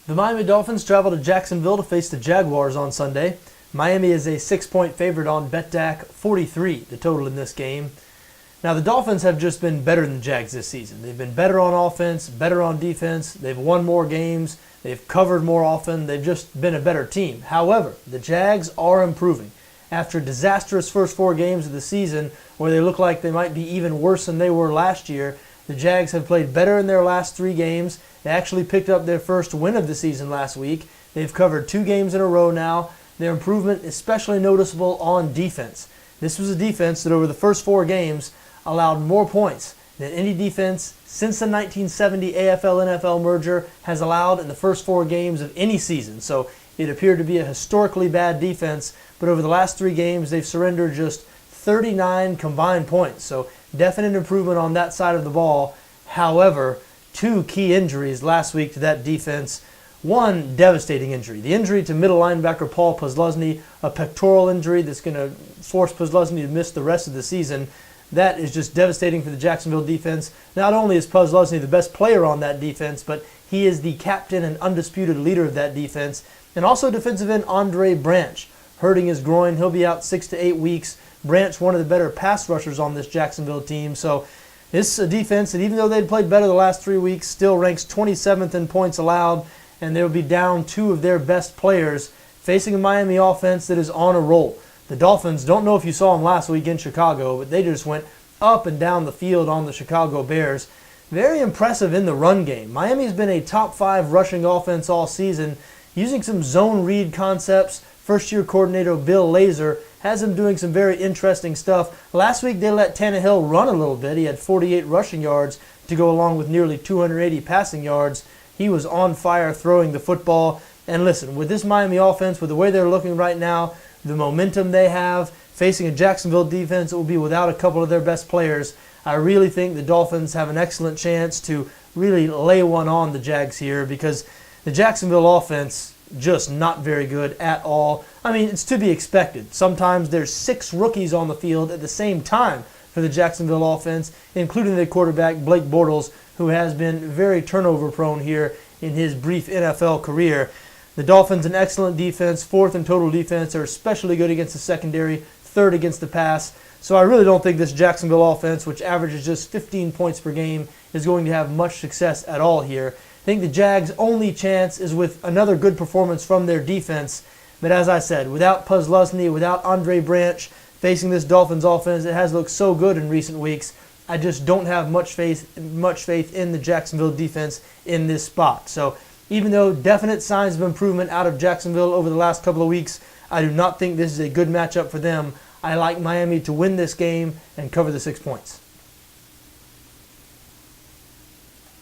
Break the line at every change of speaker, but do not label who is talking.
The Miami Dolphins travel to Jacksonville to face the Jaguars on Sunday. Miami is a 6-point favorite on BETDAQ, 43 the total in this game. Now the Dolphins have just been better than the Jags this season. They've been better on offense, better on defense. They've won more games. They've covered more often. They've just been a better team. However, the Jags are improving. After a disastrous first 4 games of the season where they look like they might be even worse than they were last year, the Jags have played better in their last 3 games. They actually picked up their first win of the season last week. They've covered 2 games in a row now. Their improvement is especially noticeable on defense. This was a defense that over the first 4 games allowed more points than any defense since the 1970 AFL-NFL merger has allowed in the first 4 games of any season. So it appeared to be a historically bad defense, but over the last 3 games they've surrendered just 39 combined points. So definite improvement on that side of the ball. However, 2 key injuries last week to that defense. One devastating injury. The injury to middle linebacker Paul Posluszny, a pectoral injury that's going to force Posluszny to miss the rest of the season. That is just devastating for the Jacksonville defense. Not only is Posluszny the best player on that defense, but he is the captain and undisputed leader of that defense. And also defensive end Andre Branch, hurting his groin. He'll be out 6 to 8 weeks. Branch, one of the better pass rushers on this Jacksonville team. So this is a defense that, even though they'd played better the last 3 weeks, still ranks 27th in points allowed, and they'll be down 2 of their best players, facing a Miami offense that is on a roll. The Dolphins, don't know if you saw them last week in Chicago, but they just went up and down the field on the Chicago Bears. Very impressive in the run game. Miami's been a top 5 rushing offense all season, using some zone read concepts. First-year coordinator Bill Lazor has him doing some very interesting stuff. Last week they let Tannehill run a little bit. He had 48 rushing yards to go along with nearly 280 passing yards. He was on fire throwing the football. And listen, with this Miami offense, with the way they're looking right now, the momentum they have, facing a Jacksonville defense that will be without a couple of their best players, I really think the Dolphins have an excellent chance to really lay one on the Jags here, because the Jacksonville offense just not very good at all. I mean, it's to be expected. Sometimes there's 6 rookies on the field at the same time for the Jacksonville offense, including their quarterback Blake Bortles, who has been very turnover prone here in his brief NFL career. The Dolphins, an excellent defense, 4th in total defense. They're especially good against the secondary, 3rd against the pass. So I really don't think this Jacksonville offense, which averages just 15 points per game, is going to have much success at all here. I think the Jags' only chance is with another good performance from their defense. But as I said, without Posluszny, without Andre Branch, facing this Dolphins offense, it has looked so good in recent weeks. I just don't have much faith in the Jacksonville defense in this spot. So even though definite signs of improvement out of Jacksonville over the last couple of weeks, I do not think this is a good matchup for them. I like Miami to win this game and cover the 6 points.